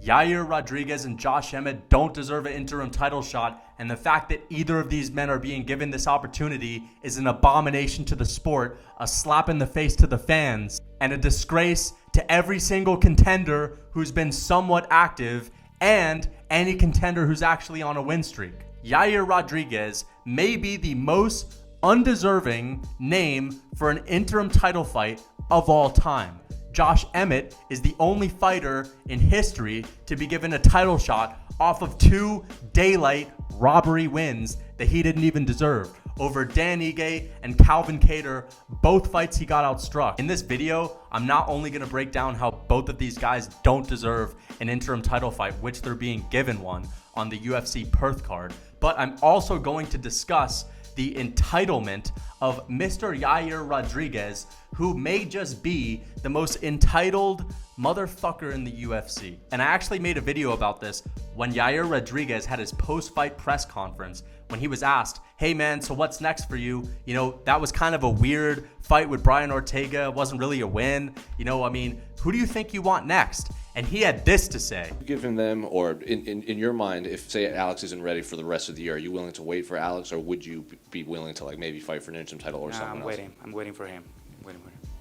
Yair Rodriguez and Josh Emmett don't deserve an interim title shot, and the fact that either of these men are being given this opportunity is an abomination to the sport, a slap in the face to the fans, and a disgrace to every single contender who's been somewhat active and any contender who's actually on a win streak. Yair Rodriguez may be the most undeserving name for an interim title fight of all time. Josh Emmett is the only fighter in history to be given a title shot off of 2 daylight robbery wins that he didn't even deserve over Dan Ige and Calvin Kattar, both fights he got outstruck. In this video, I'm not only going to break down how both of these guys don't deserve an interim title fight, which they're being given one on the UFC Perth card, but I'm also going to discuss the entitlement of Mr. Yair Rodriguez, who may just be the most entitled motherfucker in the UFC. And I actually made a video about this when Yair Rodriguez had his post-fight press conference when he was asked, hey man, so what's next for you? You know, that was kind of a weird fight with Brian Ortega. It wasn't really a win. You know, I mean, who do you think you want next? And he had this to say. Giving them, or in your mind, if say Alex isn't ready for the rest of the year, are you willing to wait for Alex, or would you be willing to like maybe fight for an interim title or something else? I'm waiting for him.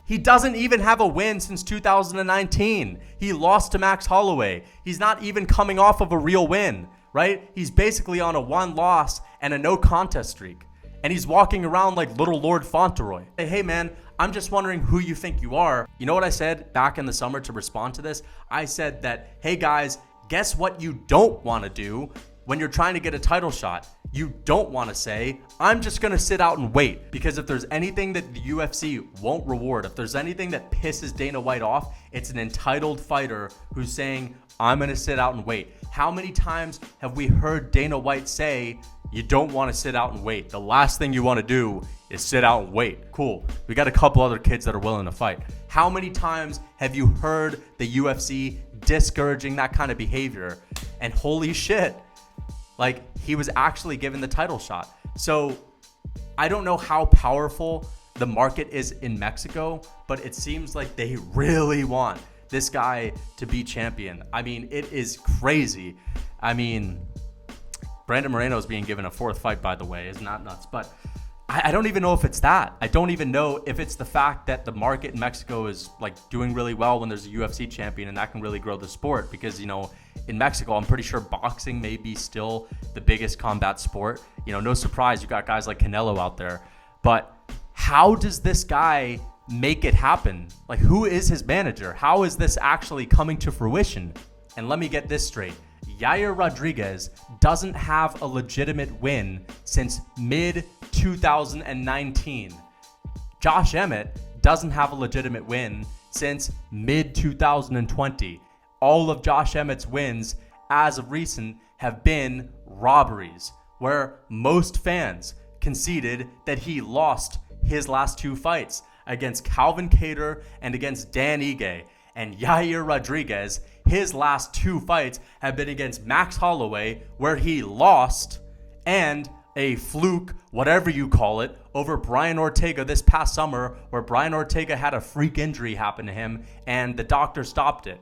He doesn't even have a win since 2019. He lost to Max Holloway. He's not even coming off of a real win, right? He's basically on a 1 loss and a no contest streak. And he's walking around like little Lord Fauntleroy. Hey man, I'm just wondering who you think you are. You know what I said back in the summer to respond to this? I said that, hey guys, guess what you don't want to do when you're trying to get a title shot? You don't want to say, I'm just going to sit out and wait. Because if there's anything that the UFC won't reward, if there's anything that pisses Dana White off, it's an entitled fighter who's saying, I'm going to sit out and wait. How many times have we heard Dana White say, you don't want to sit out and wait? The last thing you want to do is sit out and wait. Cool. We got a couple other kids that are willing to fight. How many times have you heard the UFC discouraging that kind of behavior? And holy shit, like he was actually given the title shot. So I don't know how powerful the market is in Mexico, but it seems like they really want this guy to be champion. I mean, it is crazy. I mean, Brandon Moreno is being given a 4th fight, by the way. Isn't that nuts? But I don't even know if it's that. I don't even know if it's the fact that the market in Mexico is like doing really well when there's a UFC champion, and that can really grow the sport. Because, you know, in Mexico, I'm pretty sure boxing may be still the biggest combat sport. You know, no surprise, you got guys like Canelo out there. But how does this guy make it happen? Like, who is his manager? How is this actually coming to fruition? And let me get this straight. Yair Rodriguez doesn't have a legitimate win since mid-2019. Josh Emmett doesn't have a legitimate win since mid-2020. All of Josh Emmett's wins as of recent have been robberies, where most fans conceded that he lost his last 2 fights against Calvin Kattar and against Dan Ige. And Yair Rodriguez, his last 2 fights have been against Max Holloway, where he lost, and a fluke, whatever you call it, over Brian Ortega this past summer, where Brian Ortega had a freak injury happen to him and the doctor stopped it.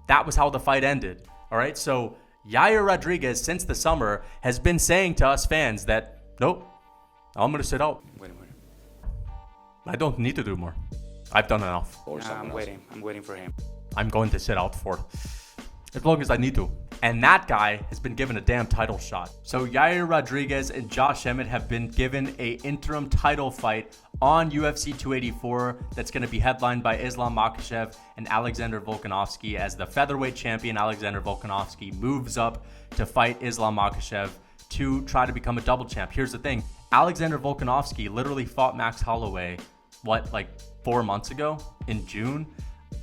That was how the fight ended. All right, so Yair Rodriguez, since the summer, has been saying to us fans that, nope, I'm going to sit out. I don't need to do more. I've done enough. I'm waiting for him. I'm going to sit out for as long as I need to. And that guy has been given a damn title shot. So Yair Rodriguez and Josh Emmett have been given a interim title fight on UFC 284 that's going to be headlined by Islam Makhachev and Alexander Volkanovski, as the featherweight champion Alexander Volkanovski moves up to fight Islam Makhachev to try to become a double champ. Here's the thing. Alexander Volkanovski literally fought Max Holloway, like 4 months ago in June?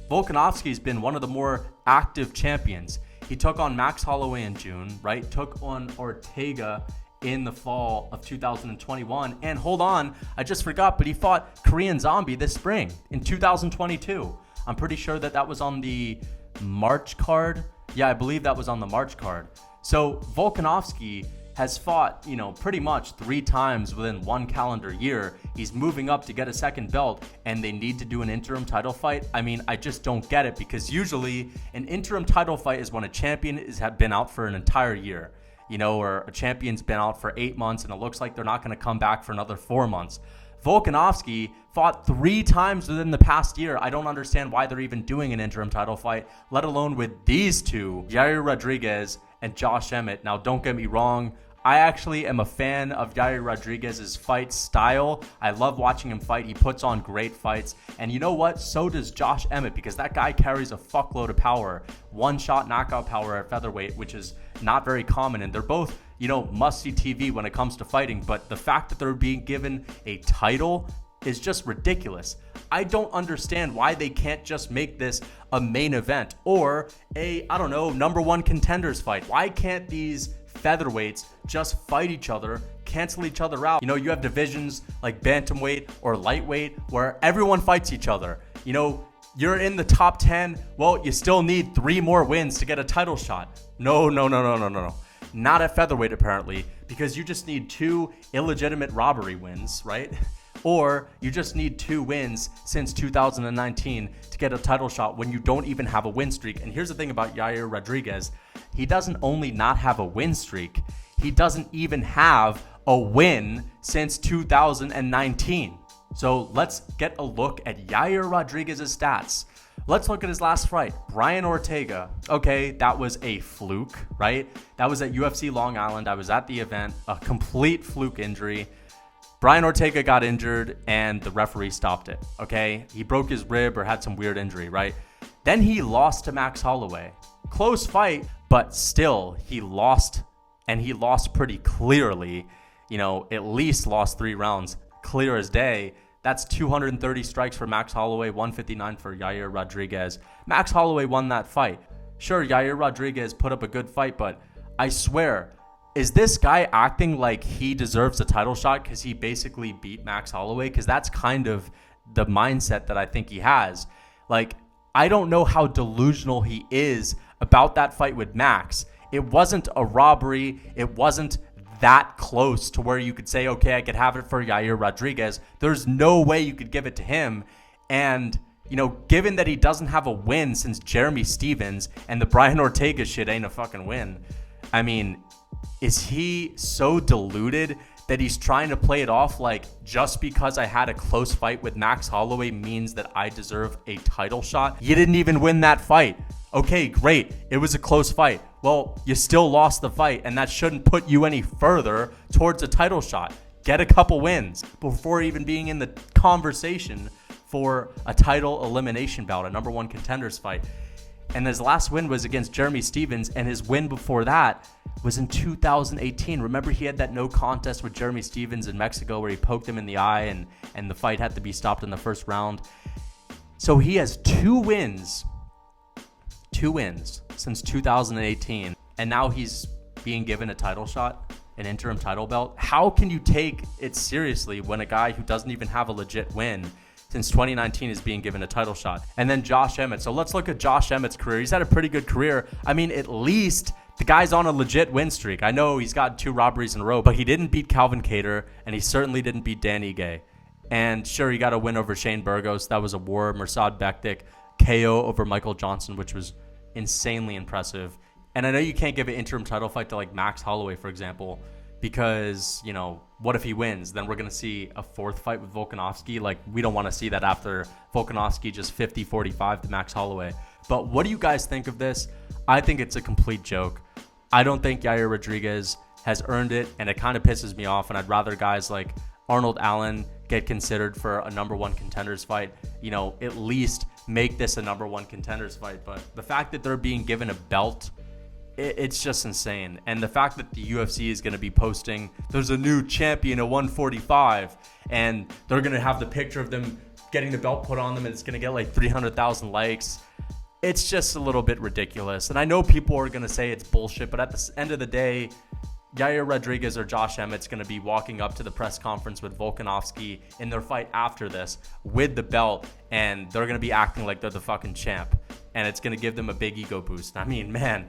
Volkanovski's been one of the more active champions. He took on Max Holloway in June, right? Took on Ortega in the fall of 2021. And hold on, I just forgot, but he fought Korean Zombie this spring in 2022. I'm pretty sure that was on the March card. Yeah, I believe that was on the March card. So Volkanovski has fought, pretty much 3 times within 1 calendar year. He's moving up to get a second belt, and they need to do an interim title fight. I mean, I just don't get it, because usually an interim title fight is when a champion has been out for an entire year, or a champion's been out for 8 months, and it looks like they're not going to come back for another 4 months. Volkanovski fought 3 times within the past year. I don't understand why they're even doing an interim title fight, let alone with these two, Yair Rodriguez and Josh Emmett. Now, don't get me wrong. I actually am a fan of Yair Rodriguez's fight style. I love watching him fight. He puts on great fights. And you know what? So does Josh Emmett, because that guy carries a fuckload of power. One-shot knockout power at featherweight, which is not very common. And they're both, must-see TV when it comes to fighting. But the fact that they're being given a title is just ridiculous. I don't understand why they can't just make this a main event or a, number 1 contenders fight. Why can't these featherweights just fight each other, cancel each other out? You have divisions like bantamweight or lightweight where everyone fights each other. You're in the top 10. Well, you still need 3 more wins to get a title shot. No. Not at featherweight, apparently, because you just need 2 illegitimate robbery wins, right? Or you just need 2 wins since 2019 to get a title shot when you don't even have a win streak. And here's the thing about Yair Rodriguez. He doesn't only not have a win streak, he doesn't even have a win since 2019. So let's get a look at Yair Rodriguez's stats. Let's look at his last fight, Brian Ortega. Okay, that was a fluke, right? That was at UFC Long Island. I was at the event, a complete fluke injury. Brian Ortega got injured and the referee stopped it, okay? He broke his rib or had some weird injury, right? Then he lost to Max Holloway. Close fight, but still he lost, and he lost pretty clearly. At least lost 3 rounds, clear as day. That's 230 strikes for Max Holloway, 159 for Yair Rodriguez. Max Holloway won that fight. Sure, Yair Rodriguez put up a good fight, but I swear, is this guy acting like he deserves a title shot because he basically beat Max Holloway? Because that's kind of the mindset that I think he has. I don't know how delusional he is about that fight with Max. It wasn't a robbery. It wasn't that close to where you could say, okay, I could have it for Yair Rodriguez. There's no way you could give it to him. And, given that he doesn't have a win since Jeremy Stevens, and the Brian Ortega shit ain't a fucking win, I mean, is he so deluded that he's trying to play it off like just because I had a close fight with Max Holloway means that I deserve a title shot? You didn't even win that fight. Okay, great. It was a close fight. Well, you still lost the fight, and that shouldn't put you any further towards a title shot. Get a couple wins before even being in the conversation for a title elimination bout, a number 1 contenders fight. And his last win was against Jeremy Stevens, and his win before that was in 2018. Remember, he had that no contest with Jeremy Stevens in Mexico where he poked him in the eye and the fight had to be stopped in the first round. So he has 2 wins since 2018, and now he's being given a title shot, an interim title belt. How can you take it seriously when a guy who doesn't even have a legit win since 2019 is being given a title shot? And then Josh Emmett. So let's look at Josh Emmett's career. He's had a pretty good career. I mean, at least the guy's on a legit win streak. I know he's got 2 robberies in a row, but he didn't beat Calvin Kattar, and he certainly didn't beat Dan Ige. And sure, he got a win over Shane Burgos. That was a war. Mirsad Bektik, KO over Michael Johnson, which was insanely impressive. And I know you can't give an interim title fight to Max Holloway, for example, because, what if he wins? Then we're going to see a 4th fight with Volkanovski. We don't want to see that after Volkanovski just 50-45 to Max Holloway. But what do you guys think of this? I think it's a complete joke. I don't think Yair Rodriguez has earned it, and it kind of pisses me off, and I'd rather guys like Arnold Allen get considered for a number 1 contenders fight. At least make this a number 1 contenders fight. But the fact that they're being given a belt, it's just insane. And the fact that the UFC is going to be posting, there's a new champion at 145, and they're going to have the picture of them getting the belt put on them, and it's going to get 300,000 likes. It's just a little bit ridiculous. And I know people are going to say it's bullshit, but at the end of the day, Yair Rodriguez or Josh Emmett's going to be walking up to the press conference with Volkanovski in their fight after this with the belt, and they're going to be acting like they're the fucking champ, and it's going to give them a big ego boost. I mean, man,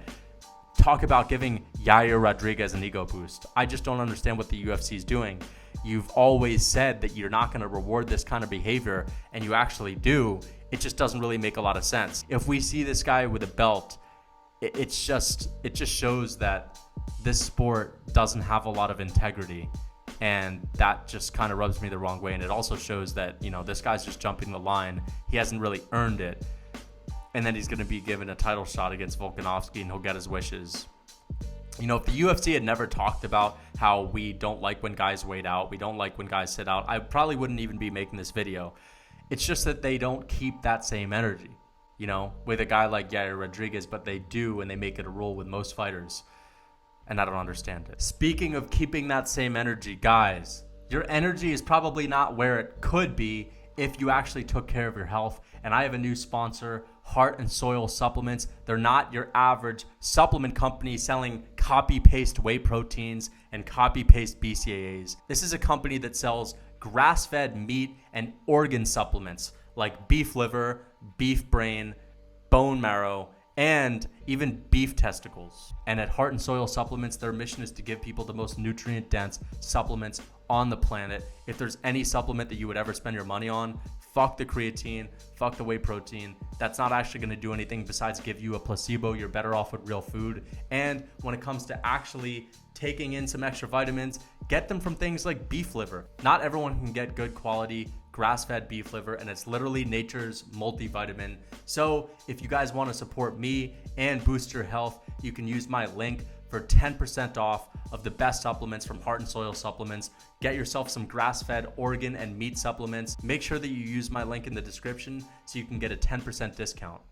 talk about giving Yair Rodriguez an ego boost. I just don't understand what the UFC is doing. You've always said that you're not going to reward this kind of behavior, and you actually do. It just doesn't really make a lot of sense. If we see this guy with a belt, it just shows that this sport doesn't have a lot of integrity, and that just kind of rubs me the wrong way. And it also shows that, you know, this guy's just jumping the line. He hasn't really earned it, and then he's going to be given a title shot against Volkanovski, and he'll get his wishes. You know, if the UFC had never talked about how we don't like when guys wait out, we don't like when guys sit out, I probably wouldn't even be making this video. It's just that they don't keep that same energy, you know, with a guy like Yair Rodriguez, but they do, and they make it a rule with most fighters, and I don't understand it. Speaking of keeping that same energy, guys, your energy is probably not where it could be if you actually took care of your health. And I have a new sponsor, Heart and Soil Supplements. They're not your average supplement company selling copy-paste whey proteins and copy-paste BCAAs. This is a company that sells grass-fed meat and organ supplements like beef liver, beef brain, bone marrow, and even beef testicles. And at Heart and Soil Supplements, their mission is to give people the most nutrient-dense supplements on the planet. If there's any supplement that you would ever spend your money on, fuck the creatine, fuck the whey protein. That's not actually going to do anything besides give you a placebo. You're better off with real food. And when it comes to actually taking in some extra vitamins, get them from things like beef liver. Not everyone can get good quality grass-fed beef liver, and it's literally nature's multivitamin. So if you guys want to support me and boost your health, you can use my link for 10% off of the best supplements from Heart and Soil Supplements. Get yourself some grass-fed organ and meat supplements. Make sure that you use my link in the description so you can get a 10% discount.